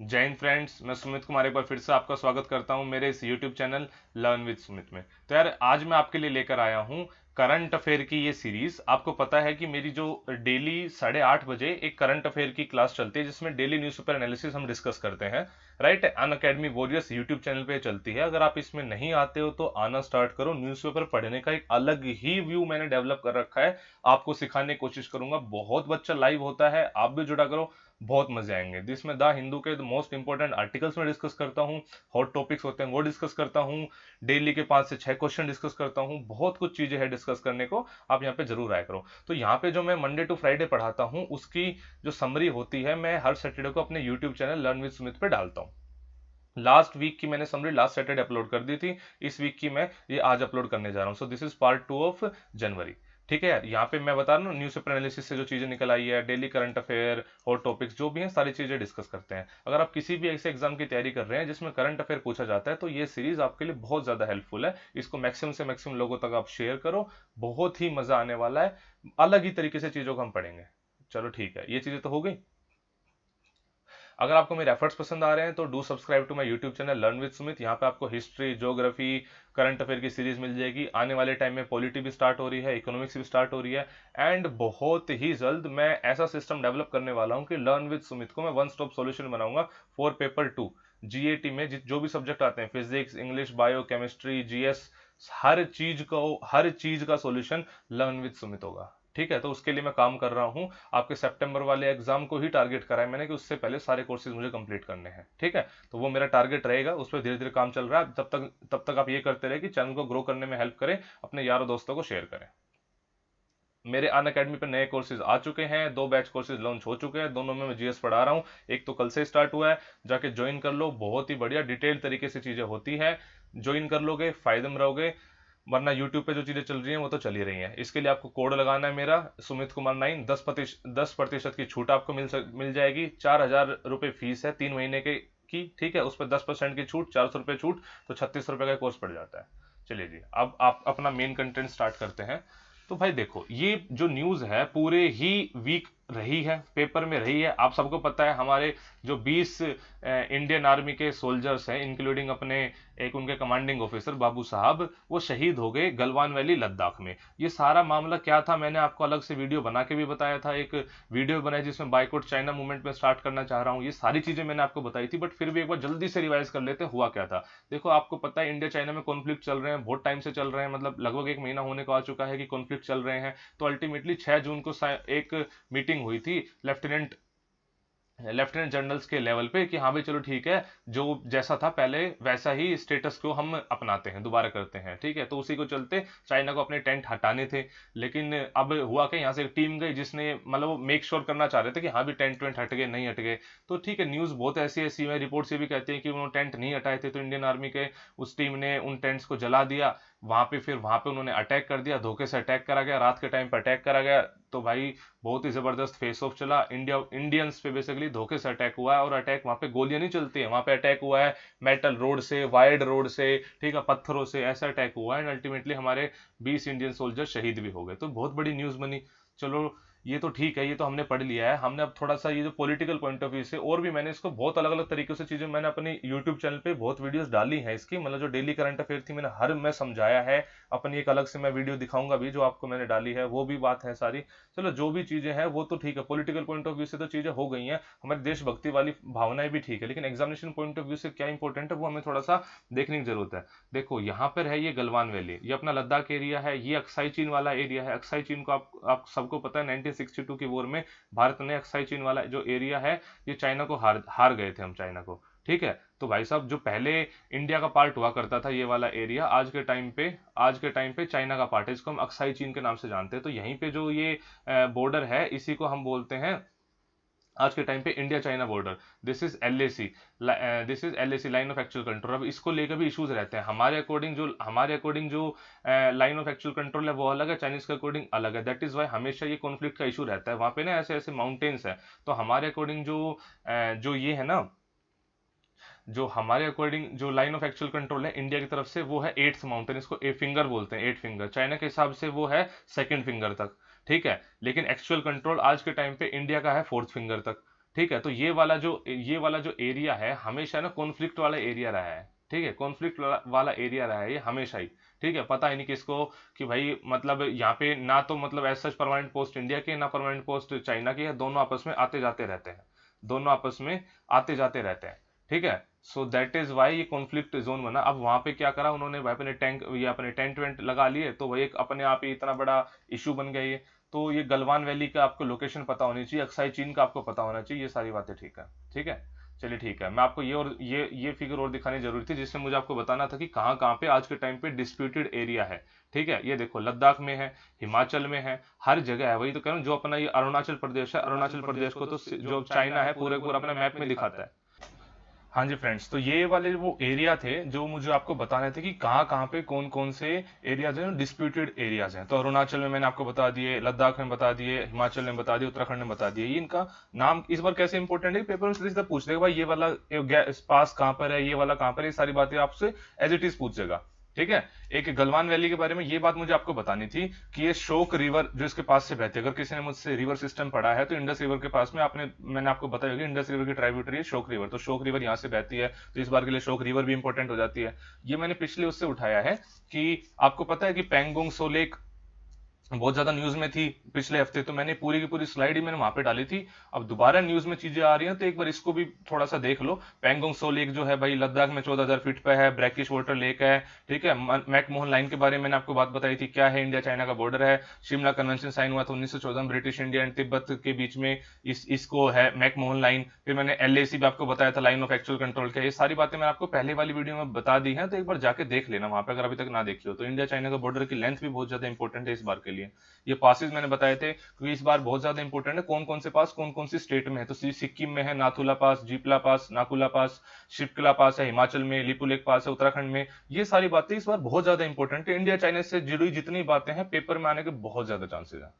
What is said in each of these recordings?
जय हिंद फ्रेंड्स, मैं सुमित कुमार एक बार फिर से आपका स्वागत करता हूं मेरे इस YouTube channel learn with Sumit में। तो यार आज मैं आपके लिए लेकर आया हूं करंट अफेयर की ये सीरीज। आपको पता है कि मेरी जो डेली 8:30 बजे एक करंट अफेयर की क्लास चलती है जिसमें डेली न्यूज़पेपर एनालिसिस हम डिस्कस करते हैं, राइट। अन अकेडमी वॉरियर्स यूट्यूब चैनल पे चलती है। अगर आप इसमें नहीं आते हो तो आना स्टार्ट करो। न्यूज़पेपर पढ़ने का एक अलग ही व्यू मैंने डेवलप कर रखा है, आपको सिखाने की कोशिश करूंगा। बहुत बच्चा लाइव होता है, आप भी जुड़ा करो, बहुत मजे आएंगे। जिसमें द हिंदू के मोस्ट इंपॉर्टेंट आर्टिकल्स में डिस्कस करता हूँ, हॉट टॉपिक्स होते हैं वो डिस्कस करता हूँ, डेली के 5 से 6 क्वेश्चन डिस्कस करता हूँ। बहुत कुछ चीजें हैं डिस्कस करने को, आप यहाँ पे जरूर आया करो। तो यहाँ पे जो मैं मंडे टू फ्राइडे पढ़ाता हूँ उसकी जो समरी होती है मैं हर सैटरडे को अपने YouTube channel learn with Sumit पे डालता हूँ। लास्ट वीक की मैंने समरी लास्ट सैटरडे अपलोड कर दी थी, इस वीक की मैं ये आज अपलोड करने जा रहा हूँ। So this is part 2 of January. ठीक है यार, यहाँ पे मैं बता रहा हूँ न्यूज़ पेपर एनालिसिस से जो चीजें निकल आई है, डेली करंट अफेयर और टॉपिक्स जो भी हैं सारी चीजें डिस्कस करते हैं। अगर आप किसी भी ऐसे एग्जाम की तैयारी कर रहे हैं जिसमें करंट अफेयर पूछा जाता है तो ये सीरीज आपके लिए बहुत ज्यादा हेल्पफुल है। इसको मैक्सिमम से मैक्सिमम लोगों तक आप शेयर करो, बहुत ही मजा आने वाला है। अलग ही तरीके से चीजों को हम पढ़ेंगे। चलो ठीक है, ये चीजें तो हो गई। अगर आपको मेरे एफर्ट्स पसंद आ रहे हैं तो do subscribe to my YouTube channel learn with Sumit. यहाँ पे आपको हिस्ट्री, ज्योग्राफी, करंट अफेयर की सीरीज मिल जाएगी। आने वाले टाइम में पॉलिटी भी स्टार्ट हो रही है, इकोनॉमिक्स भी स्टार्ट हो रही है। एंड बहुत ही जल्द मैं ऐसा सिस्टम डेवलप करने वाला हूँ कि लर्न विद सुमित को मैं वन स्टॉप सॉल्यूशन बनाऊंगा फॉर पेपर 2 जीएटी में। जो भी सब्जेक्ट आते हैं, physics, English, bio, chemistry, GS, हर चीज का सॉल्यूशन लर्न विद सुमित होगा। ठीक है, तो उसके लिए मैं काम कर रहा हूँ। आपके सितंबर वाले एग्जाम को ही टारगेट करा है मैंने कि उससे पहले सारे कोर्सेज मुझे कंप्लीट करने हैं। ठीक है, तो वो मेरा टारगेट रहेगा, उस पर धीरे धीरे काम चल रहा है। तब तक आप ये करते रहे कि चैनल को ग्रो करने में हेल्प करें, अपने यारों दोस्तों को शेयर करें। मेरे अन अकेडमी पर नए कोर्सेज आ चुके हैं, 2 बैच कोर्सेज लॉन्च हो चुके हैं, दोनों में मैं जीएस पढ़ा रहा हूँ। एक तो कल से स्टार्ट हुआ है, जाके ज्वाइन कर लो। बहुत ही बढ़िया डिटेल तरीके से चीजें होती है, ज्वाइन कर लोगे फायदे में रहोगे। वरना यूट्यूब पे जो चीजें चल रही हैं वो तो चल ही रही हैं। इसके लिए आपको कोड लगाना है मेरा सुमित कुमार 9। 10% की छूट आपको मिल जाएगी। 4,000 रुपये फीस है 3 महीने के की। ठीक है, उस पर 10% की छूट, 400 रुपये छूट, तो 36 रुपये का कोर्स पड़ जाता है। चलिए जी, अब आप अपना मेन कंटेंट स्टार्ट करते हैं। तो भाई देखो, ये जो न्यूज़ है पूरे ही वीक रही है, पेपर में रही है। आप सबको पता है हमारे जो 20 इंडियन आर्मी के सोल्जर्स हैं, इंक्लूडिंग अपने एक उनके कमांडिंग ऑफिसर बाबू साहब, वो शहीद हो गए गलवान वैली लद्दाख में। ये सारा मामला क्या था मैंने आपको अलग से वीडियो बना के भी बताया था। एक वीडियो बनाई जिसमें बाइकआउट चाइना मूवमेंट में स्टार्ट करना चाह रहा हूँ। ये सारी चीजें मैंने आपको बताई थी, बट फिर भी एक बार जल्दी से रिवाइज कर लेते हैं हुआ क्या था। देखो, आपको पता है इंडिया चाइना में कॉन्फ्लिक्ट चल रहे हैं, बहुत टाइम से चल रहे हैं, मतलब लगभग 1 महीना होने को आ चुका है कि कॉन्फ्लिक्ट चल रहे हैं। तो अल्टीमेटली 6 जून को एक मीटिंग हुई थी लेफ्टिनेंट जनरल्स के लेवल पे कि हाँ भाई चलो ठीक है, जो जैसा था पहले वैसा ही स्टेटस को हम अपनाते हैं, दोबारा करते हैं। ठीक है, तो उसी को चलते चाइना को अपने टेंट हटाने थे। लेकिन अब हुआ कि यहाँ से एक टीम गई जिसने मतलब मेक श्योर करना चाह रहे थे कि हाँ भी टेंट वेंट हट गए नहीं हट गए। तो ठीक है, न्यूज़ बहुत ऐसी ऐसी है, रिपोर्ट से भी कहते हैं कि उन्होंने टेंट नहीं हटाए थे, तो इंडियन आर्मी के उस टीम ने उन टेंट्स को जला दिया। वहां पे उन्होंने अटैक कर दिया, धोखे से अटैक करा गया, रात के टाइम पर अटैक करा गया। तो भाई बहुत ही जबरदस्त फेस ऑफ चला। इंडियंस पे बेसिकली धोखे से अटैक हुआ है, और अटैक वहां पे गोलियां नहीं चलती है, वहां पे अटैक हुआ है मेटल रोड से, वायर्ड रोड से, ठीक है, पत्थरों से ऐसा अटैक हुआ है। एंड अल्टीमेटली हमारे 20 इंडियन सोल्जर शहीद भी हो गए, तो बहुत बड़ी न्यूज बनी। चलो ये तो ठीक है, ये तो हमने पढ़ लिया है। हमने अब थोड़ा सा ये जो पॉलिटिकल पॉइंट ऑफ व्यू से, और भी मैंने इसको बहुत अलग अलग तरीके से चीजें मैंने अपनी यूट्यूब चैनल पे बहुत वीडियोस डाली हैं इसकी, मतलब जो डेली करंट अफेयर थी मैंने हर में समझाया है। अपनी एक अलग से मैं वीडियो दिखाऊंगा भी जो आपको मैंने डाली है, वो भी बात है सारी। चलो जो भी चीजें हैं वो तो ठीक है, पॉलिटिकल पॉइंट ऑफ व्यू से तो चीजें हो गई हैं, हमारी देशभक्ति वाली भावनाएं भी ठीक है, लेकिन एग्जामिनेशन पॉइंट ऑफ व्यू से क्या इंपॉर्टेंट है वो हमें थोड़ा सा देखने की जरूरत है। देखो यहाँ पर है ये गलवान वैली, ये अपना लद्दाख एरिया है, ये अक्साई चीन वाला एरिया है। अक्साई चीन को आप सबको पता है 1962 की वॉर में भारत ने अक्साई चीन वाला जो एरिया है, ये चाइना को हार हार गए थे हम चाइना को। ठीक है, तो भाई साहब जो पहले इंडिया का पार्ट हुआ करता था ये वाला एरिया, आज के टाइम पे चाइना का पार्ट है, इसको हम अक्साई चीन के नाम से जानते हैं। तो यहीं पे जो ये बॉर्डर है इसी को हम बोलते हैं आज के टाइम पे India China border. This is LAC line of actual control. अब इसको लेकर भी इश्यूज रहते हैं। हमारे अकॉर्डिंग जो लाइन ऑफ एक्चुअल कंट्रोल है वो अलग है, चाइनीज के अकॉर्डिंग अलग है। दैट इज वाई हमेशा ये कॉन्फ्लिक्ट का इशू रहता है। वहां पे ना ऐसे ऐसे माउंटेन्स है, तो हमारे अकॉर्डिंग जो ये है ना, जो हमारे अकॉर्डिंग जो लाइन ऑफ एक्चुअल कंट्रोल है इंडिया की तरफ से, वो है 8th माउंटेन, इसको ए फिंगर बोलते हैं, 8 फिंगर। चाइना के हिसाब से वो है 2nd फिंगर तक। ठीक है, लेकिन एक्चुअल कंट्रोल आज के टाइम पे इंडिया का है 4th फिंगर तक। ठीक है, तो ये वाला जो एरिया है हमेशा ना कॉन्फ्लिक्ट वाला एरिया रहा है। ठीक है, कॉन्फ्लिक्ट वाला एरिया रहा है ये हमेशा ही। ठीक है, पता ही नहीं किसको कि भाई मतलब यहाँ पे ना तो मतलब ऐसा परमानेंट पोस्ट इंडिया की, ना परमानेंट पोस्ट चाइना की है, दोनों आपस में आते जाते रहते हैं, दोनों आपस में आते जाते रहते हैं। ठीक है, सो दैट इज वाई ये कॉन्फ्लिक्ट जोन बना। अब वहां पे क्या करा उन्होंने भाई, अपने टैंक ये अपने टेंट वेंट लगा लिए, तो वही एक अपने आप ही इतना बड़ा इशू बन गया ये। तो ये गलवान वैली का आपको लोकेशन पता होनी चाहिए, अक्साई चीन का आपको पता होना चाहिए, ये सारी बातें ठीक है। ठीक है, चलिए ठीक है, मैं आपको ये और ये फिगर और दिखानी जरूरी थी, जिससे मुझे आपको बताना था कि कहाँ कहाँ पे आज के टाइम पे डिस्प्यूटेड एरिया है। ठीक है, ये देखो लद्दाख में है, हिमाचल में है, हर जगह है। वही तो कह रहा हूँ, जो अपना ये अरुणाचल प्रदेश है, अरुणाचल प्रदेश को तो जो चाइना है पूरे पूरा अपने मैप में दिखाता है। हाँ जी फ्रेंड्स, तो ये वाले वो एरिया थे जो मुझे आपको बताने थे कि कहाँ कहाँ पे कौन कौन से एरियाज हैं, डिस्प्यूटेड एरियाज हैं। तो अरुणाचल में मैंने आपको बता दिए, लद्दाख में बता दिए, हिमाचल में बता दिए, उत्तराखंड में बता दिए। ये इनका नाम इस बार कैसे इंपॉर्टेंट है, पेपर में सीधा सीधा पूछ देगा भाई ये वाला पास कहाँ पर है, ये वाला कहाँ पर है, ये सारी बातें आपसे एज इट इज पूछेगा। ठीक है, एक गलवान वैली के बारे में ये बात मुझे आपको बतानी थी कि ये शोक रिवर जो इसके पास से बहती है, अगर किसी ने मुझसे रिवर सिस्टम पढ़ा है तो इंडस रिवर के पास में मैंने आपको बताया होगा, इंडस रिवर की ट्राइब्यूटरी है शोक रिवर, तो शोक रिवर यहाँ से बहती है, तो इस बार के लिए शोक रिवर भी इंपॉर्टेंट हो जाती है। ये मैंने पिछले उससे उठाया है कि आपको पता है कि पेंगोंग सो लेक बहुत ज्यादा न्यूज में थी पिछले हफ्ते, तो मैंने पूरी की पूरी स्लाइड ही मैंने वहां पे डाली थी। अब दोबारा न्यूज में चीजें आ रही हैं, तो एक बार इसको भी थोड़ा सा देख लो। पेंगोंग सो लेक जो है भाई लद्दाख में 14,000 फीट पे है, ब्रैकिश वाटर लेक है। ठीक है, मैकमोहन लाइन के बारे में मैंने आपको बात बताई थी, क्या है, इंडिया चाइना का बॉर्डर है। शिमला कन्वेंशन साइन हुआ था 1914 में, ब्रिटिश इंडिया एंड तिब्बत के बीच में, इसको है मैकमोहन लाइन। फिर मैंने एलएसी भी आपको बताया था, लाइन ऑफ एक्चुअल कंट्रोल क्या है। ये सारी बातें मैंने आपको पहले वाली वीडियो में बता दी है, तो एक बार जाके देख लेना वहां पे अगर अभी तक ना देखी हो। तो इंडिया चाइना का बॉर्डर की लेंथ भी बहुत ज्यादा इंपॉर्टेंट है इस बार के लिए। ये पासेस मैंने बताए थे क्योंकि इस बार बहुत ज्यादा इंपॉर्टेंट है, कौन कौन से पास कौन कौन सी स्टेट में है। तो सिक्किम में है नाथुला पास, जीपला पास, नाकुला पास, शिपकला पास है, हिमाचल में लिपुलेक पास है, उत्तराखंड में। ये सारी बातें इस बार बहुत ज्यादा इंपॉर्टेंट है, इंडिया चाइना से जुड़ी जितनी बातें हैं पेपर में आने के बहुत ज्यादा चांसेस है।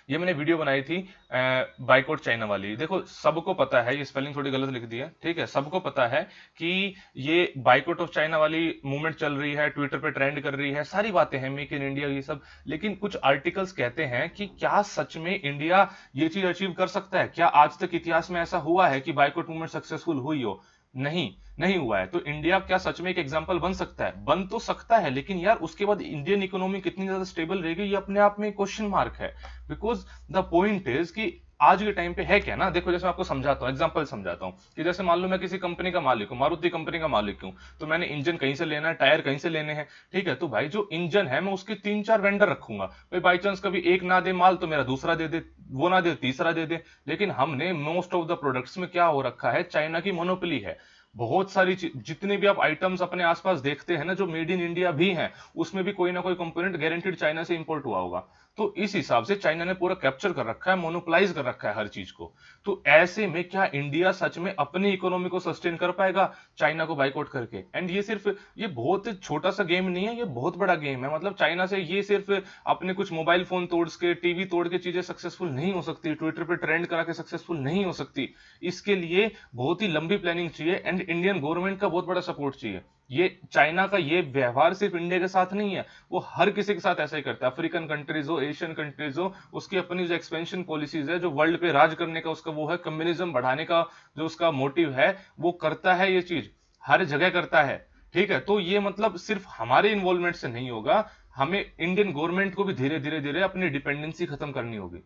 ये मैंने वीडियो बनाई थी बाइकआउट चाइना वाली, देखो सबको पता है, ये स्पेलिंग थोड़ी गलत लिख दी है। ठीक है, सबको पता है कि ये बाइकआउट ऑफ चाइना वाली मूवमेंट चल रही है, ट्विटर पे ट्रेंड कर रही है, सारी बातें हैं, मेक इन इंडिया ये सब। लेकिन कुछ आर्टिकल्स कहते हैं कि क्या सच में इंडिया ये चीज अचीव कर सकता है? क्या आज तक इतिहास में ऐसा हुआ है कि बाइकआउट मूवमेंट सक्सेसफुल हुई हो? नहीं, नहीं हुआ है। तो इंडिया क्या सच में एक एग्जांपल बन सकता है? बन तो सकता है, लेकिन यार उसके बाद इंडियन इकोनॉमी कितनी ज्यादा स्टेबल रहेगी ये अपने आप में क्वेश्चन मार्क है। बिकॉज द पॉइंट इज कि आज के टाइम पे है क्या ना, देखो जैसे मैं आपको समझाता हूँ, एग्जांपल समझाता हूँ कि जैसे मान लो मैं किसी कंपनी का मालिक हूँ, मारुति कंपनी का मालिक हूँ, तो मैंने इंजन कहीं से लेना है, टायर कहीं से लेने हैं। ठीक है, तो भाई जो इंजन है मैं उसके 3-4 वेंडर रखूंगा, भाई बाई चांस कभी एक ना दे माल तो मेरा दूसरा दे दे, वो ना दे तीसरा दे दे। लेकिन हमने मोस्ट ऑफ द प्रोडक्ट्स में क्या हो रखा है, चाइना की मोनोपोली है। बहुत सारी जितने भी आप आइटम्स अपने आसपास देखते हैं ना जो मेड इन इंडिया भी हैं, उसमें भी कोई ना कोई कंपोनेंट गारंटीड चाइना से इंपोर्ट हुआ होगा। तो इस हिसाब से चाइना ने पूरा कैप्चर कर रखा है, मोनोपोलाइज कर रखा है हर चीज को। तो ऐसे में क्या इंडिया सच में अपनी इकोनॉमी को सस्टेन कर पाएगा चाइना को बाइकआउट करके? एंड ये बहुत छोटा सा गेम नहीं है, ये बहुत बड़ा गेम है। मतलब चाइना से ये सिर्फ अपने कुछ मोबाइल फोन तोड़ के, टीवी तोड़ के चीजें सक्सेसफुल नहीं हो सकती, ट्विटर पे ट्रेंड करा के सक्सेसफुल नहीं हो सकती। इसके लिए बहुत ही लंबी प्लानिंग चाहिए एंड इंडियन गवर्नमेंट का बहुत बड़ा सपोर्ट चाहिए। ये चाइना का ये व्यवहार सिर्फ इंडिया के साथ नहीं है, वो हर किसी के साथ ऐसा ही करता है। अफ्रीकन कंट्रीज हो, एशियन कंट्रीज हो, उसकी अपनी जो एक्सपेंशन पॉलिसीज है, जो वर्ल्ड पे राज करने का उसका वो है, कम्युनिज्म बढ़ाने का जो उसका मोटिव है, वो करता है ये चीज, हर जगह करता है। ठीक है, तो ये मतलब सिर्फ हमारे इन्वॉल्वमेंट से नहीं होगा, हमें इंडियन गवर्नमेंट को भी धीरे धीरे धीरे अपनी डिपेंडेंसी खत्म करनी होगी।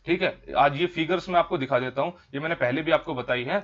ठीक है, आज ये फिगर्स मैं आपको दिखा देता हूं, ये मैंने पहले भी आपको बताई है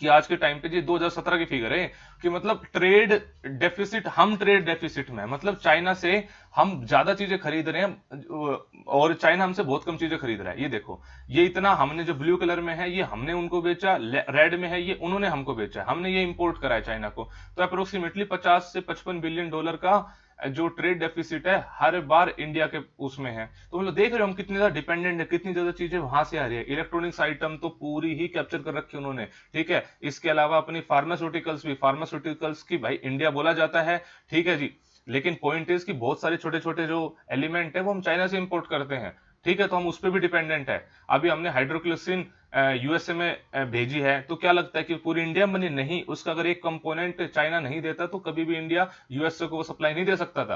कि आज के टाइम पे जी 2017 की फिगर है कि मतलब ट्रेड डेफिसिट, हम ट्रेड डेफिसिट में हैं। मतलब चाइना से हम ज्यादा चीजें खरीद रहे हैं और चाइना हमसे बहुत कम चीजें खरीद रहा है। ये देखो, ये इतना हमने जो ब्लू कलर में है ये हमने उनको बेचा, रेड में है ये उन्होंने हमको बेचा, हमने ये इंपोर्ट करा है चाइना को। तो अप्रोक्सीमेटली 50 से 55 बिलियन डॉलर का जो ट्रेड डेफिसिट है हर बार इंडिया के उसमें है। तो मतलब देख रहे हो हम कितने ज्यादा डिपेंडेंट है, कितनी ज्यादा चीजें वहां से आ रही है। इलेक्ट्रॉनिक्स आइटम तो पूरी ही कैप्चर कर रखी उन्होंने। ठीक है, इसके अलावा अपनी फार्मास्यूटिकल्स भी, फार्मास्यूटिकल्स की भाई इंडिया बोला जाता है। ठीक है जी, लेकिन पॉइंट इज कि बहुत सारे छोटे छोटे जो एलिमेंट है वो हम चाइना से इंपोर्ट करते हैं। ठीक है, तो हम उस पर भी डिपेंडेंट है। अभी हमने हाइड्रोक्लोसिन यूएसए में भेजी है, तो क्या लगता है कि पूरी इंडिया बनी? नहीं, उसका अगर एक कंपोनेंट चाइना नहीं देता तो कभी भी इंडिया यूएसए को वो सप्लाई नहीं दे सकता था।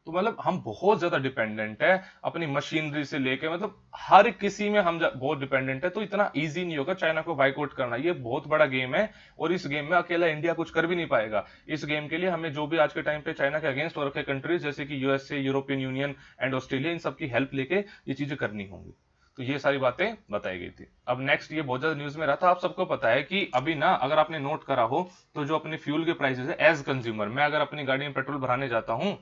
तो मतलब हम बहुत ज्यादा डिपेंडेंट है अपनी मशीनरी से लेके, मतलब हर किसी में हम बहुत डिपेंडेंट है। तो इतना इजी नहीं होगा चाइना को बाइकआउट करना, ये बहुत बड़ा गेम है और इस गेम में अकेला इंडिया कुछ कर भी नहीं पाएगा। इस गेम के लिए हमें जो भी आज के टाइम पे चाइना के अगेंस्ट हो रखे कंट्रीज जैसे कि USA, European Union and Australia, इन सबकी हेल्प लेके ये चीजें करनी होंगी। तो ये सारी बातें बताई गई थी। अब नेक्स्ट, ये बहुत ज्यादा न्यूज में रहा था, आप सबको पता है कि अभी ना अगर आपने नोट करा हो तो जो अपने फ्यूल के प्राइसेस है एज कंज्यूमर, मैं अगर अपनी गाड़ी में पेट्रोल भराने जाता हूं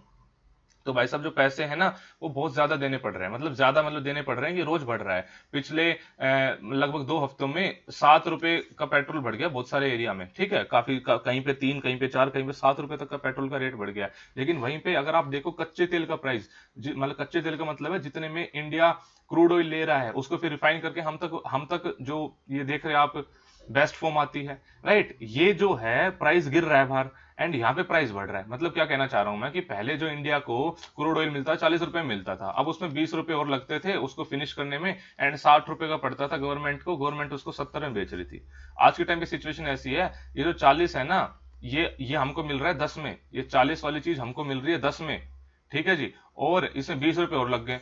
तो भाई साहब जो पैसे हैं ना वो बहुत ज्यादा देने पड़ रहे हैं, मतलब ज्यादा मतलब देने पड़ रहे हैं, ये रोज बढ़ रहा है। पिछले लगभग 2 हफ्तों में 7 रुपए का पेट्रोल बढ़ गया बहुत सारे एरिया में, ठीक है, काफी कहीं पे 3, कहीं पे 4, कहीं पे 7 रुपए तक का पेट्रोल का रेट बढ़ गया। लेकिन वहीं पे अगर आप देखो कच्चे तेल का प्राइस, मतलब कच्चे तेल का मतलब है जितने में इंडिया क्रूड ऑयल ले रहा है उसको फिर रिफाइन करके हम तक जो ये देख रहे हैं आप बेस्ट फॉर्म आती है, राइट, ये जो है प्राइस गिर रहा है बाहर एंड यहाँ पे प्राइस बढ़ रहा है। मतलब क्या कहना चाह रहा हूं मैं कि पहले जो इंडिया को क्रूड ऑयल मिलता 40 रुपए में मिलता था, अब उसमें 20 रुपए और लगते थे उसको फिनिश करने में एंड 60 रुपए का पड़ता था गवर्नमेंट को, गवर्नमेंट उसको 70 में बेच रही थी। आज के टाइम पे सिचुएशन ऐसी है, ये जो 40 है ना, ये हमको मिल रहा है 10 में, ये 40 वाली चीज हमको मिल रही है 10 में, ठीक है जी, और इसमें 20 रुपए और लग गए,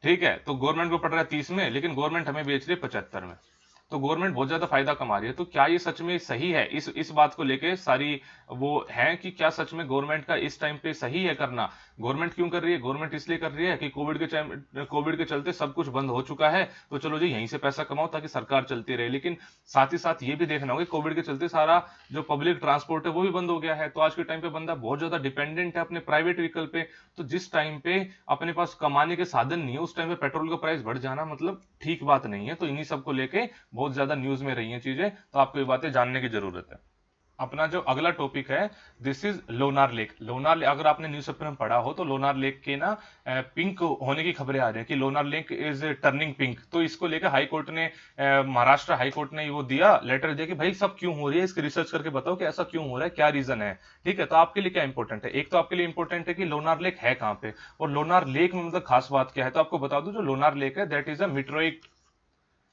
ठीक है, तो गवर्नमेंट को पड़ रहा है 30 में, लेकिन गवर्नमेंट हमें बेच रही है 75 में। तो गवर्नमेंट बहुत ज्यादा फायदा कमा रही है। तो क्या ये सच में सही है, इस बात को लेके सारी वो है कि क्या सच में गवर्नमेंट का इस टाइम पे सही है करना। गवर्नमेंट क्यों कर रही है? गवर्नमेंट इसलिए कर रही है कि कोविड के चलते सब कुछ बंद हो चुका है, तो चलो जी यहीं से पैसा कमाओ ताकि सरकार चलती रहे। लेकिन साथ ही साथ ये भी देखना होगा कोविड के चलते सारा जो पब्लिक ट्रांसपोर्ट है वो भी बंद हो गया है। तो आज के टाइम पे बंदा बहुत ज्यादा डिपेंडेंट है अपने प्राइवेट व्हीकल पे। तो जिस टाइम पे अपने पास कमाने के साधन नहीं है उस टाइम पे पेट्रोल का प्राइस बढ़ जाना मतलब ठीक बात नहीं है। तो इन्हीं सबको लेके बहुत ज्यादा न्यूज में रही हैं चीजें, तो आपको ये बातें जानने की जरूरत है। अपना जो अगला टॉपिक है, this is Lonar lake. Lonar lake अगर आपने न्यूज़पेपर में पढ़ा हो तो लोनार लेक के ना पिंक होने की खबरें आ रही हैं कि Lonar lake is turning pink. तो इसको लेकर हाई कोर्ट ने महाराष्ट्र हाई कोर्ट ने वो दिया, लेटर दिया कि भाई सब क्यों हो रही है, इसकी रिसर्च करके बताओ कि ऐसा क्यों हो रहा है, क्या रीजन है। ठीक है, तो आपके लिए क्या इंपॉर्टेंट है? एक तो आपके लिए इंपॉर्टेंट है कि लोनार लेक है कहाँ पे और लोनार लेक में मतलब खास बात क्या है। तो आपको बता दूं जो लोनार लेक है that is a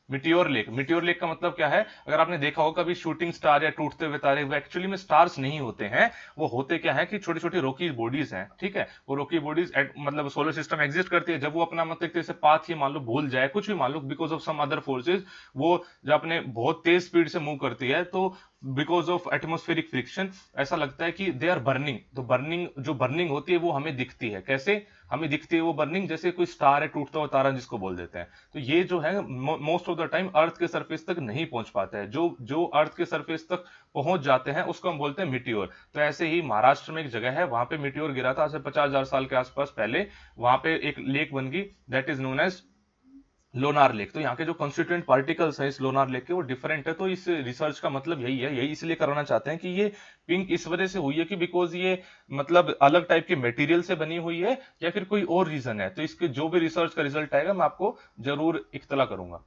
Meteor lake. Meteor lake का मतलब क्या है? अगर आपने देखा होगा कभी शूटिंग स्टार या टूटते हुए तारे, वो एक्चुअली में स्टार्स नहीं होते हैं। वो होते क्या है कि छोटी छोटी रॉकी बॉडीज हैं, ठीक है, वो रॉकी बॉडीज मतलब सोलर सिस्टम एग्जिस्ट करती है, जब वो अपना मतलब एक तरह से पाथ ही मान लो भूल जाए, कुछ भी मान लो, because of some other forces, वो जब अपने बहुत तेज स्पीड से मूव करती है तो बिकॉज ऑफ एटमोस्फेरिक फ्रिक्शन ऐसा लगता है कि दे आर बर्निंग। तो बर्निंग, जो बर्निंग होती है वो हमें दिखती है। कैसे हमें दिखती है वो बर्निंग? जैसे कोई स्टार है टूटता हुआ तारा जिसको बोल देते हैं। तो ये जो है मोस्ट ऑफ द टाइम अर्थ के सरफेस तक नहीं पहुंच पाता है। जो जो अर्थ के सरफेस तक पहुंच जाते हैं उसको हम बोलते हैं मिटियोर। तो ऐसे ही महाराष्ट्र में एक जगह है, वहां पे मिटियोर गिरा था आज से 50,000 साल के आसपास पहले। वहां पे एक लेक बन गई that is known as Lonar lake. तो यहाँ के जो कॉन्स्टिट्यूएंट पार्टिकल्स हैं इस लोनार लेक के वो डिफरेंट है। तो इस रिसर्च का मतलब यही है, यही इसलिए कराना चाहते हैं कि ये पिंक इस वजह से हुई है कि बिकॉज ये मतलब अलग टाइप के मटेरियल से बनी हुई है या फिर कोई और रीजन है। तो इसके जो भी रिसर्च का रिजल्ट आएगा मैं आपको जरूर इत्तला करूंगा।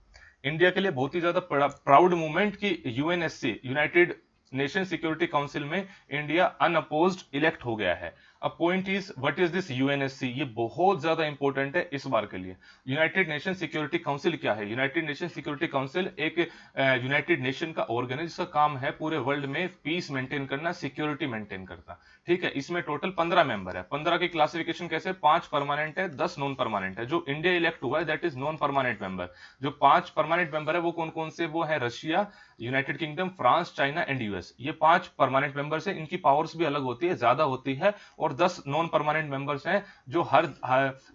इंडिया के लिए बहुत ही ज्यादा प्राउड मूवमेंट कि UNSC, United nation security council में इंडिया अनअपोज्ड इलेक्ट हो गया है। अब point is what is this UNSC? ये बहुत ज्यादा इंपॉर्टेंट है इस बार के लिए। यूनाइटेड नेशन सिक्योरिटी काउंसिल क्या है? यूनाइटेड नेशन सिक्योरिटी काउंसिल एक यूनाइटेड नेशन का ऑर्गन है जिसका काम है पूरे वर्ल्ड में पीस मेंटेन करना, सिक्योरिटी मेंटेन करना। ठीक है, इसमें टोटल 15 मेंबर है। 15 की क्लासिफिकेशन कैसे? 5 परमानेंट है, 10 नॉन परमानेंट है। जो इंडिया इलेक्ट हुआ है that is non permanent member. जो 5 परमानेंट मेंबर है वो कौन कौन से? वो है Russia, United kingdom, France, China and US. ये 5 परमानेंट मेंबर्स हैं, इनकी पावर्स भी अलग होती है, ज्यादा होती है। और 10 नॉन परमानेंट मेंबर्स हैं जो हर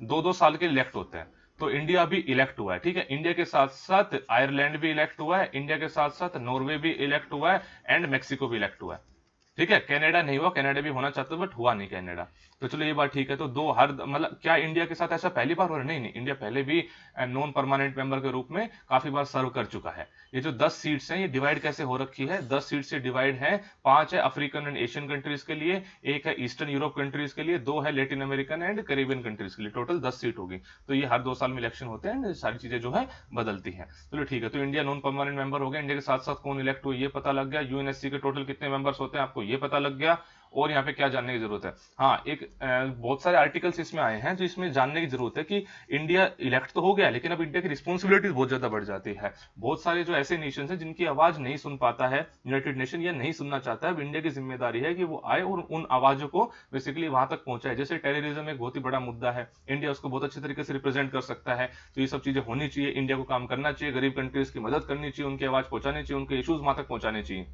2-2 साल के इलेक्ट होते हैं। तो इंडिया भी इलेक्ट हुआ है, ठीक है। इंडिया के साथ साथ आयरलैंड भी इलेक्ट हुआ है, इंडिया के साथ साथ नॉर्वे भी इलेक्ट हुआ है एंड मेक्सिको भी इलेक्ट हुआ है। ठीक है, कनाडा नहीं हुआ, कनाडा भी होना चाहता बट हुआ नहीं कनाडा। तो चलो ये बात ठीक है। तो दो हर मतलब क्या इंडिया के साथ ऐसा पहली बार हो रहा है? नहीं नहीं, इंडिया पहले भी नॉन परमानेंट मेंबर के रूप में काफी बार सर्व कर चुका है। ये जो 10 सीट्स हैं ये डिवाइड कैसे हो रखी है? 10 सीट से डिवाइड है, 5 है अफ्रीकन एंड एशियन कंट्रीज के लिए, एक है ईस्टर्न यूरोप कंट्रीज के लिए, 2 है Latin American and Caribbean countries के लिए। टोटल 10 सीट होगी। तो ये हर 2 साल में इलेक्शन होते हैं, सारी चीजें जो है बदलती हैं। चलो ठीक है, तो इंडिया नॉन परमानेंट मेंबर हो गया। इंडिया के साथ साथ कौन इलेक्ट हुआ ये पता लग गया। यूएनएससी के टोटल कितने मेंबर्स होते हैं आपको ये पता लग गया। और यहाँ पे क्या जानने की जरूरत है? हाँ, एक बहुत सारे आर्टिकल्स इसमें आए हैं जो इसमें जानने की जरूरत है कि इंडिया इलेक्ट तो हो गया, लेकिन अब इंडिया की रिस्पॉन्सिबिलिटीज बहुत ज्यादा बढ़ जाती है। बहुत सारे जो ऐसे नेशन हैं जिनकी आवाज नहीं सुन पाता है यूनाइटेड नेशन, या नहीं सुनना चाहता है, अब इंडिया की जिम्मेदारी है कि वो आए और उन आवाजों को बेसिकली वहां तक पहुंचाए। जैसे टेररिज्म एक बहुत ही बड़ा मुद्दा है, इंडिया उसको बहुत अच्छे तरीके से रिप्रेजेंट कर सकता है, तो ये सब चीजें होनी चाहिए, इंडिया को काम करना चाहिए, गरीब कंट्रीज की मदद करनी चाहिए, उनकी आवाज पहुंचानी चाहिए, उनके इश्यूज वहां तक पहुंचाने चाहिए।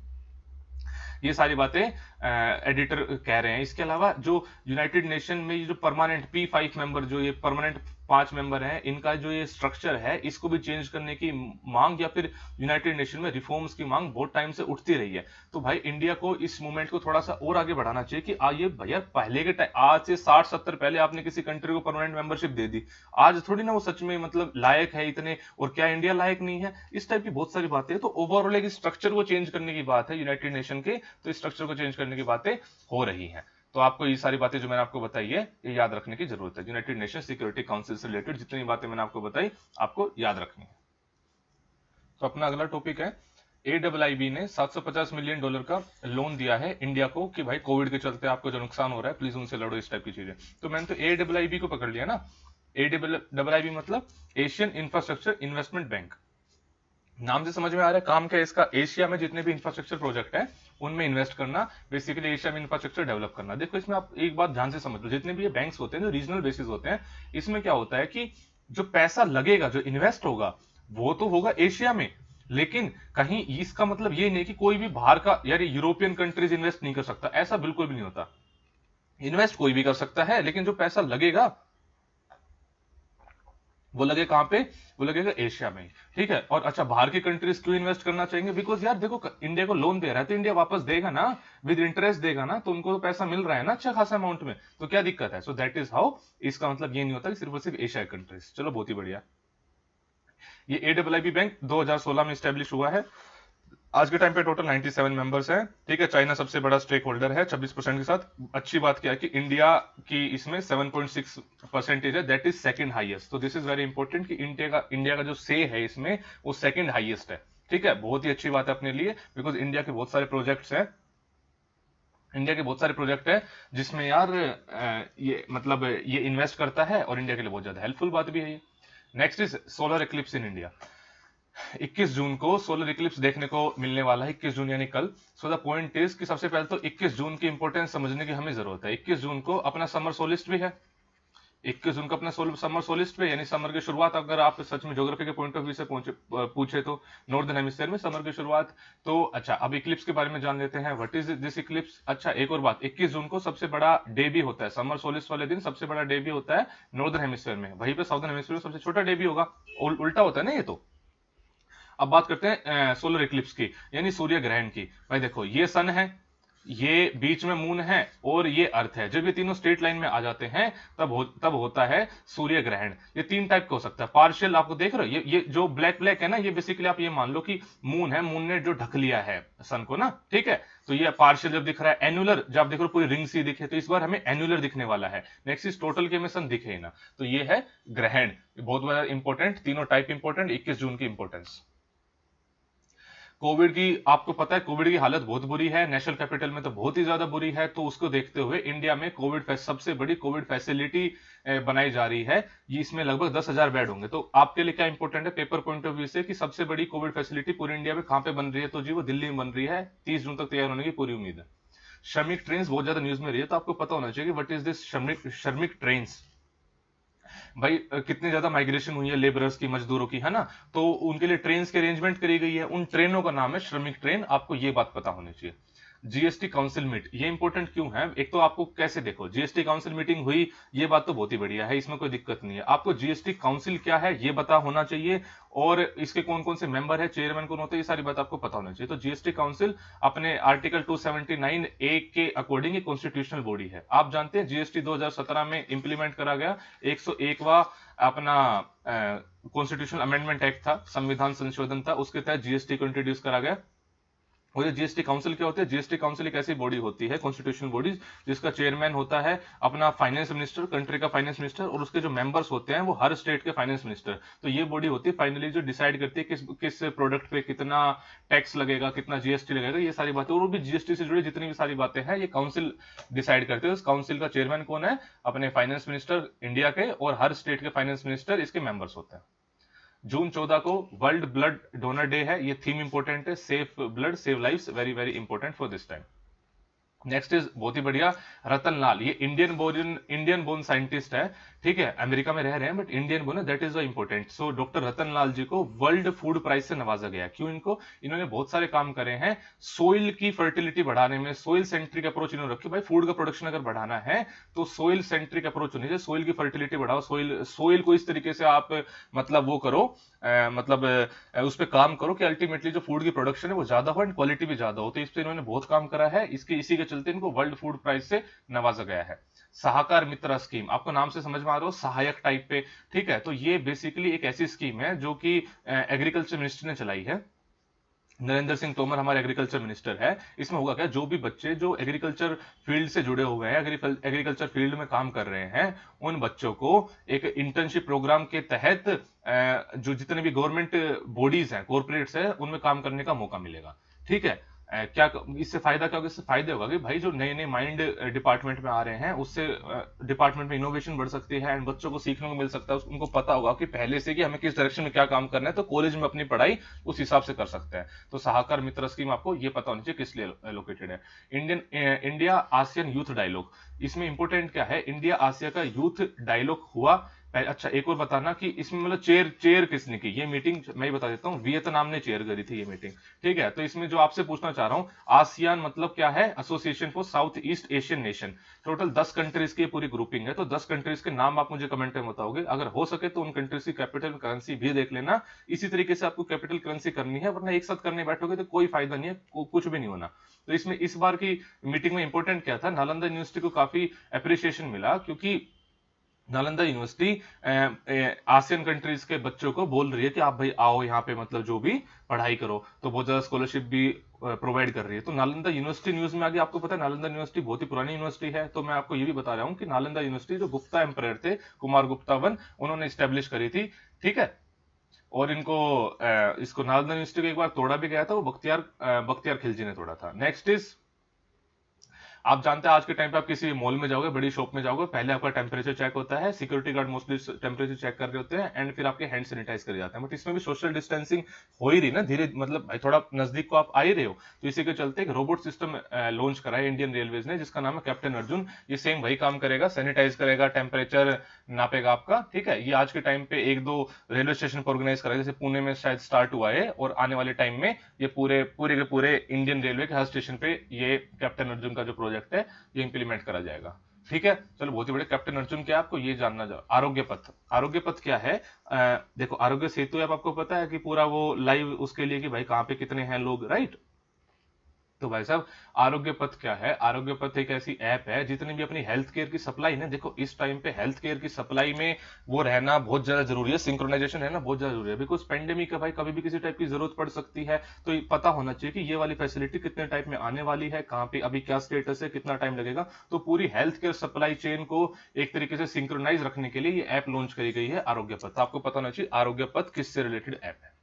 ये सारी बातें एडिटर कह रहे हैं। इसके अलावा जो यूनाइटेड नेशन में ये जो परमानेंट P5 मेंबर, जो ये परमानेंट 5 मेंबर हैं, इनका जो ये स्ट्रक्चर है इसको भी चेंज करने की मांग, या फिर यूनाइटेड नेशन में रिफॉर्म्स की मांग बहुत टाइम से उठती रही है। तो भाई इंडिया को इस मूवमेंट को थोड़ा सा और आगे बढ़ाना चाहिए कि ये भैया पहले के टाइम, आज से 60-70 पहले आपने किसी कंट्री को परमानेंट मेंबरशिप दे दी, आज थोड़ी ना वो सच में मतलब लायक है इतने, और क्या इंडिया लायक नहीं है? इस टाइप की बहुत सारी बातें हैं। तो ओवरऑल एक स्ट्रक्चर को चेंज करने की बात है यूनाइटेड नेशन के, तो स्ट्रक्चर को चेंज करने की बातें हो रही हैं। तो आपको ये सारी बातें जो मैंने आपको बताई है ये याद रखने की जरूरत है। यूनाइटेड नेशन सिक्योरिटी काउंसिल से रिलेटेड जितनी बातें मैंने आपको बताई, आपको याद रखनी है। तो अपना अगला टॉपिक है, AIIB ने $750 मिलियन का लोन दिया है इंडिया को कि भाई कोविड के चलते आपको जो नुकसान हो रहा है प्लीज उनसे लड़ो, इस टाइप की चीजें। तो मैंने तो AIIB को पकड़ लिया ना। AIIB मतलब एशियन इंफ्रास्ट्रक्चर इन्वेस्टमेंट बैंक। नाम से समझ में आ रहा है काम क्या है इसका? एशिया में जितने भी इंफ्रास्ट्रक्चर प्रोजेक्ट है उनमें इन्वेस्ट करना, बेसिकली एशिया में इंफ्रास्ट्रक्चर डेवलप करना। देखो इसमें आप एक बात ध्यान से समझ लो, जितने भी ये बैंक्स होते हैं जो रीजनल बेसिस होते हैं, इसमें क्या होता है कि जो पैसा लगेगा, जो इन्वेस्ट होगा, वो तो होगा एशिया में, लेकिन कहीं इसका मतलब ये नहीं कि कोई भी बाहर का, यार यूरोपियन कंट्रीज इन्वेस्ट नहीं कर सकता, ऐसा बिल्कुल भी नहीं होता। इन्वेस्ट कोई भी कर सकता है, लेकिन जो पैसा लगेगा वो लगे कहां पे? वो लगेगा एशिया में। ठीक है। और अच्छा, बाहर की कंट्रीज क्यों इन्वेस्ट करना चाहेंगे? बिकॉज यार देखो, इंडिया को लोन दे रहा है तो इंडिया वापस देगा ना, विद इंटरेस्ट देगा ना, तो उनको तो पैसा मिल रहा है ना अच्छा खासा अमाउंट में, तो क्या दिक्कत है? So that is how. इसका मतलब ये नहीं होता कि सिर्फ और सिर्फ एशिया कंट्रीज। चलो बहुत ही बढ़िया। ये AIIB बैंक 2016 में स्टैब्लिश हुआ है। आज के टाइम पे टोटल 97 मेंबर्स हैं। ठीक है। चाइना सबसे बड़ा स्टेक होल्डर है 26% के साथ। अच्छी बात क्या है कि इंडिया की इसमें 7.6% है, दैट इज सेकंड हाईएस्ट। तो दिस इज वेरी इंपॉर्टेंट कि इंडिया का जो से है इसमें वो सेकंड हाईएस्ट है। ठीक है। बहुत ही अच्छी बात है अपने लिए, बिकॉज इंडिया के बहुत सारे प्रोजेक्ट्स हैं, इंडिया के बहुत सारे प्रोजेक्ट है जिसमें यार ये मतलब ये इन्वेस्ट करता है, और इंडिया के लिए बहुत ज्यादा हेल्पफुल बात भी है ये। Next is solar Eclipse in India. 21 जून को सोलर इक्लिप्स देखने को मिलने वाला है, 21 जून यानी कल। सो द पॉइंट इज कि सबसे पहले तो 21 जून की इंपॉर्टेंस समझने की हमें जरूरत है। 21 जून को अपना समर सोलिस्ट भी है। 21 जून को अपना समर सोलिस्ट पे, यानी समर की शुरुआत, अगर आप सच में ज्योग्राफी के पॉइंट ऑफ व्यू से पूछे तो नॉर्दर्न हेमिस्फीयर में समर की शुरुआत। तो अच्छा, अब इक्लिप्स के बारे में जान लेते हैं, व्हाट इज दिस इक्लिप्स। अच्छा, एक और बात, 21 जून को सबसे बड़ा डे भी होता है, समर सोलिस्ट वाले दिन सबसे बड़ा डे भी होता है नॉर्दर्न हेमिस्फीयर में, वहीं पे साउदर्न हेमिस्फीयर में सबसे छोटा डे भी होगा। उल्टा होता है ना ये तो। अब बात करते हैं सोलर इक्लिप्स की, यानी सूर्य ग्रहण की। भाई देखो, ये सन है, ये बीच में मून है, और ये अर्थ है। जब ये तीनों स्ट्रेट लाइन में आ जाते हैं तब होता है सूर्य ग्रहण। ये तीन टाइप का हो सकता है। पार्शियल, आपको देख रहे हो, ये जो ब्लैक ब्लैक है ना, ये बेसिकली आप ये मान लो कि मून है, मून ने जो ढक लिया है सन को ना। ठीक है। तो ये पार्शियल जब दिख रहा है, एनुलर जब आप देख रहे हो पूरी रिंग सी दिखे, तो इस बार हमें एनुलर दिखने वाला है। नेक्स्ट इज टोटल के में सन दिखे ना, तो ये है ग्रहण। बहुत बड़ा इंपॉर्टेंट, तीनों टाइप इंपॉर्टेंट, 21 जून की इंपॉर्टेंस। कोविड की, आपको पता है कोविड की हालत बहुत बुरी है, नेशनल कैपिटल में तो बहुत ही ज्यादा बुरी है। तो उसको देखते हुए इंडिया में सबसे बड़ी कोविड फैसिलिटी बनाई जा रही है। ये इसमें लगभग 10,000 बेड होंगे। तो आपके लिए क्या इंपॉर्टेंट है पेपर पॉइंट ऑफ व्यू से, कि सबसे बड़ी कोविड फैसिलिटी पूरी इंडिया में कहां पे बन रही है? तो जी वो दिल्ली में बन रही है। 30 जून तक तैयार होने की पूरी उम्मीद है। श्रमिक ट्रेन बहुत ज्यादा न्यूज में रही है, तो आपको पता होना चाहिए कि व्हाट इज दिस श्रमिक ट्रेन। भाई कितनी ज्यादा माइग्रेशन हुई है लेबरर्स की, मजदूरों की, है ना। तो उनके लिए ट्रेन की अरेंजमेंट करी गई है, उन ट्रेनों का नाम है श्रमिक ट्रेन। आपको ये बात पता होनी चाहिए। जीएसटी काउंसिल मीट, ये इंपॉर्टेंट क्यों है? एक तो आपको कैसे, देखो जीएसटी काउंसिल मीटिंग हुई, ये बात तो बहुत ही बढ़िया है, इसमें कोई दिक्कत नहीं है। आपको जीएसटी काउंसिल क्या है ये पता होना चाहिए, और इसके कौन कौन से मेंबर है, चेयरमैन कौन होते हैं, ये सारी बात आपको पता होना चाहिए। तो जीएसटी काउंसिल अपने आर्टिकल 279A के अकॉर्डिंग एक कॉन्स्टिट्यूशनल बॉडी है। आप जानते हैं जीएसटी 2017 में इंप्लीमेंट करा गया, 101वां अपना कॉन्स्टिट्यूशनल अमेंडमेंट एक्ट था, संविधान संशोधन था, उसके तहत जीएसटी को इंट्रोड्यूस करा गया। और ये जीएसटी काउंसिल क्या होती है? जीएसटी काउंसिल एक ऐसी बॉडी होती है, कॉन्स्टिट्यूशनल बॉडी, जिसका चेयरमैन होता है अपना फाइनेंस मिनिस्टर, कंट्री का फाइनेंस मिनिस्टर, और उसके जो मेंबर्स होते हैं वो हर स्टेट के फाइनेंस मिनिस्टर। तो ये बॉडी होती है फाइनली जो डिसाइड करती है किस किस प्रोडक्ट पे कितना टैक्स लगेगा, कितना जीएसटी लगेगा, ये सारी बातें, और भी जीएसटी से जुड़ी जितनी भी सारी बातें हैं ये काउंसिल डिसाइड करते हैं। उस काउंसिल का चेयरमैन कौन है? अपने फाइनेंस मिनिस्टर इंडिया के, और हर स्टेट के फाइनेंस मिनिस्टर इसके मेंबर्स होते हैं। जून 14 को वर्ल्ड ब्लड डोनर डे है। ये थीम इंपॉर्टेंट है, safe blood save lifes, very very important for this time. Next is बहुत ही बढ़िया, रतन लाल। ये इंडियन बोर्न साइंटिस्ट है, ठीक है, अमेरिका में रह रहे हैं बट इंडियन बोर्न है, that is important. So doctor Ratan Lal ji को वर्ल्ड फूड प्राइज से नवाजा गया। क्यों? इन्होंने बहुत सारे काम करे हैं सोइल की फर्टिलिटी बढ़ाने में। सोइल सेंट्रिक अप्रोच इन्होंने रखी। भाई फूड का प्रोडक्शन अगर बढ़ाना है तो सोइल सेंट्रिक अप्रोच होनी चाहिए, सोइल की फर्टिलिटी बढ़ाओ, सोइल को इस तरीके से आप मतलब वो करो, उस पर काम करो कि अल्टीमेटली जो फूड की प्रोडक्शन है वो ज्यादा हो एंड क्वालिटी भी ज्यादा हो। तो इस पे इन्होंने बहुत काम करा है, इसी के चलते इनको वर्ल्ड फूड प्राइज से नवाजा गया है। सहाकार मित्र स्कीम, आपको नाम से समझ में आ रहा हो, सहायक टाइप पे, ठीक है। तो ये बेसिकली एक ऐसी स्कीम है जो कि एग्रीकल्चर मिनिस्ट्री ने चलाई है। नरेंद्र सिंह तोमर हमारे एग्रीकल्चर मिनिस्टर है। इसमें होगा क्या, जो भी बच्चे जो एग्रीकल्चर फील्ड से जुड़े हुए हैं, एग्रीकल्चर फील्ड में काम कर रहे हैं, उन बच्चों को एक इंटर्नशिप प्रोग्राम के तहत जो जितने भी गवर्नमेंट बॉडीज हैं, कॉर्पोरेट्स हैं, उनमें काम करने का मौका मिलेगा, ठीक है। क्या इससे फायदा क्या होगा? इससे फायदा होगा कि भाई जो नए नए माइंड डिपार्टमेंट में आ रहे हैं उससे डिपार्टमेंट में इनोवेशन बढ़ सकती है एंड बच्चों को सीखने को मिल सकता है। उनको पता होगा कि पहले से कि हमें किस डायरेक्शन में क्या काम करना है, तो कॉलेज में अपनी पढ़ाई उस हिसाब से कर सकते हैं। तो सहाकार मित्र स्कीम आपको ये पता होनी चाहिए किस लिए लोकेटेड है। इंडिया आसियान यूथ डायलॉग, इसमें इंपोर्टेंट क्या है? इंडिया आसिया का यूथ डायलॉग हुआ। अच्छा एक और बताना कि इसमें मतलब चेयर चेयर किसने की ये मीटिंग, मैं ही बता देता हूं, वियतनाम ने चेयर करी थी ये मीटिंग, ठीक है। तो इसमें जो आपसे पूछना चाह रहा हूं, आसियान मतलब क्या है? Association for south east Asian nation. Total 10 countries की पूरी ग्रुपिंग है। तो 10 कंट्रीज के नाम आप मुझे कमेंट में बताओगे, अगर हो सके तो उन कंट्रीज की कैपिटल करेंसी भी देख लेना। इसी तरीके से आपको कैपिटल करेंसी करनी है, वरना एक साथ करने बैठोगे तो कोई फायदा नहीं है, कुछ भी नहीं होना। तो इसमें इस बार की मीटिंग में इंपॉर्टेंट क्या था? नालंदा यूनिवर्सिटी को काफी अप्रिसिएशन मिला, क्योंकि नालंदा यूनिवर्सिटी आसियन कंट्रीज के बच्चों को बोल रही है कि आप भाई आओ यहाँ पे, मतलब जो भी पढ़ाई करो, तो बहुत ज्यादा स्कॉलरशिप भी प्रोवाइड कर रही है। तो नालंदा यूनिवर्सिटी न्यूज में आगे, आपको पता है नालंदा यूनिवर्सिटी बहुत ही पुरानी यूनिवर्सिटी है। तो मैं आपको ये भी बता रहा हूँ कि नालंदा यूनिवर्सिटी जो गुप्ता एम्पायर थे, कुमार गुप्ता वन, उन्होंने स्टेब्लिश करी थी, ठीक है। और इसको नालंदा यूनिवर्सिटी को एक बार तोड़ा भी गया था, वो बख्तियार खिलजी ने तोड़ा था। नेक्स्ट इज, आप जानते हैं आज के टाइम पे आप किसी भी मॉल में जाओगे, बड़ी शॉप में जाओगे, पहले आपका टेम्परेचर चेक होता है, security guard mostly temperature check कर रहे होते हैं एंड फिर आपके हैंड सैनिटाइज करे जाते हैं। बट इसमें भी सोशल डिस्टेंसिंग हो ही रही ना धीरे, मतलब भाई थोड़ा नजदीक को आप आ ही रहे हो। तो इसी के चलते एक रोबोट सिस्टम लॉन्च करा है इंडियन रेलवेज ने, जिसका नाम है कैप्टन अर्जुन। ये सेम वही काम करेगा, सैनिटाइज करेगा, टेम्परेचर नापेगा आपका, ठीक है। ये आज के टाइम पे एक दो रेलवे स्टेशन पर ऑर्गेनाइज करा है, जैसे पुणे में शायद स्टार्ट हुआ है, और आने वाले टाइम में ये पूरे पूरे के पूरे इंडियन रेलवे के हर स्टेशन पे ये कैप्टन अर्जुन का जो प्रोजेक्ट है ये इंप्लीमेंट करा जाएगा, ठीक है। चलो बहुत ही बड़े। कैप्टन अर्जुन क्या है आपको ये जानना जाओ। आरोग्य पथ, आरोग्य पथ क्या है? देखो आरोग्य सेतु ऐप आपको पता है कि पूरा वो लाइव उसके लिए कि भाई कहां पे कितने हैं लोग, राइट। तो भाई साहब आरोग्य पथ क्या है? आरोग्य पथ एक ऐसी ऐप है, जितनी भी अपनी हेल्थ केयर की सप्लाई है, देखो इस टाइम पे हेल्थ केयर की सप्लाई में वो रहना बहुत ज्यादा जरूरी है, सिंक्रोनाइजेशन है ना, बहुत ज्यादा जरूरी है। बिकॉज पेंडेमिक है भाई, कभी भी किसी टाइप की जरूरत पड़ सकती है। तो ये पता होना चाहिए कि ये वाली फैसिलिटी कितने टाइप में आने वाली है, कहाँ पे अभी क्या स्टेटस है, कितना टाइम लगेगा। तो पूरी हेल्थ केयर सप्लाई चेन को एक तरीके से सिंक्रोनाइज रखने के लिए ये ऐप लॉन्च करी गई है, आरोग्य पथ। आपको पता होना चाहिए आरोग्य पथ किससे रिलेटेड ऐप है।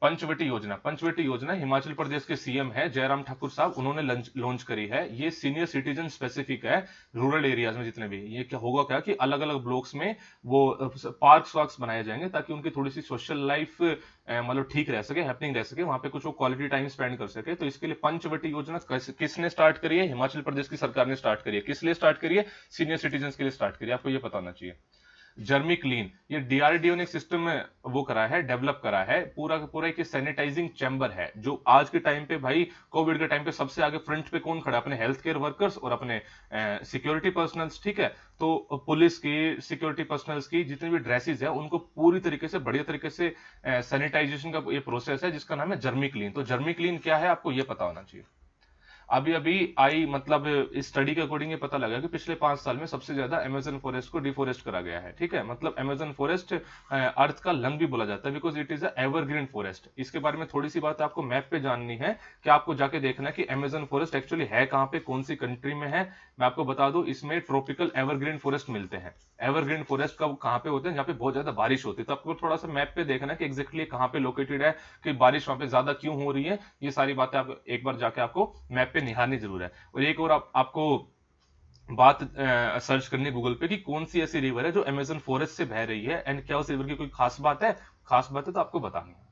पंचवटी योजना, पंचवटी योजना हिमाचल प्रदेश के सीएम है जयराम ठाकुर साहब, उन्होंने लॉन्च करी है। ये सीनियर सिटीजन स्पेसिफिक है, रूरल एरियाज में जितने भी। ये क्या होगा क्या कि अलग अलग ब्लॉक्स में वो पार्क्स वार्क्स बनाए जाएंगे, ताकि उनकी थोड़ी सी सोशल लाइफ मतलब ठीक रह सके, हैपनिंग रह सके, वहां पे कुछ वो क्वालिटी टाइम स्पेंड कर सके। तो इसके लिए पंचवटी योजना किसने स्टार्ट करी है? हिमाचल प्रदेश की सरकार ने स्टार्ट करी है। किस लिए स्टार्ट करी है? सीनियर सिटीजन के लिए स्टार्ट करी है, आपको ये पता होना चाहिए। जर्मी क्लीन, ये डीआरडीओ ने एक सिस्टम वो करा है, डेवलप करा है, पूरा का पूरा एक सैनिटाइजिंग चैम्बर है, जो आज के टाइम पे भाई कोविड के टाइम पे सबसे आगे फ्रंट पे कौन खड़ा है? अपने हेल्थ केयर वर्कर्स और अपने सिक्योरिटी पर्सनल्स, ठीक है। तो पुलिस की, सिक्योरिटी पर्सनल्स की जितनी भी ड्रेसेस है, उनको पूरी तरीके से बढ़िया तरीके से सैनिटाइजेशन का ये प्रोसेस है, जिसका नाम है जर्मी क्लीन। तो जर्मी क्लीन क्या है आपको ये पता होना चाहिए। अभी अभी आई मतलब इस स्टडी के अकॉर्डिंग ये पता लगा कि पिछले 5 साल में सबसे ज्यादा अमेजन फॉरेस्ट को डिफोरेस्ट करा गया है। ठीक है, मतलब अमेजन फॉरेस्ट अर्थ का लंग भी बोला जाता है, because it is a evergreen forest. इसके बारे में थोड़ी सी बात आपको मैप पे जाननी है कि आपको जाके देखना है कि अमेजन फॉरेस्ट एक्चुअली है कहां पे, कौन सी कंट्री में है। मैं आपको बता दूं, इसमें ट्रॉपिकल एवरग्रीन फॉरेस्ट मिलते हैं। एवरग्रीन फॉरेस्ट कब कहां पे होते हैं, जहां पे बहुत ज्यादा बारिश होती है। तो आपको थोड़ा सा मैप पे देखना है कि एग्जैक्टली कहां पे लोकेटेड है, कि बारिश वहां पे ज्यादा क्यों हो रही है। ये सारी बातें आप एक बार जाके आपको मैप पे निहारनी जरूर है। और एक और आपको बात सर्च करनी गूगल पे कि कौन सी ऐसी रिवर है जो अमेजन फॉरेस्ट से बह रही है, एंड क्या उस रिवर की कोई खास बात है। खास बात है तो आपको बतानी है।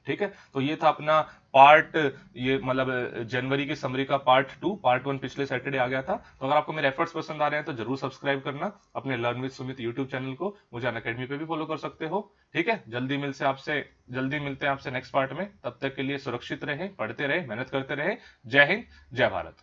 ठीक है, तो ये था अपना पार्ट, ये मतलब जनवरी की समरी का पार्ट 2। पार्ट 1 पिछले सैटरडे आ गया था। तो अगर आपको मेरे एफर्ट्स पसंद आ रहे हैं तो जरूर सब्सक्राइब करना अपने learn with Sumit YouTube channel को। मुझे अनअकैडमी पे भी फॉलो कर सकते हो। ठीक है, जल्दी मिलते हैं आपसे नेक्स्ट पार्ट में। तब तक के लिए सुरक्षित रहें, पढ़ते रहें, मेहनत करते रहें। जय हिंद, जय भारत।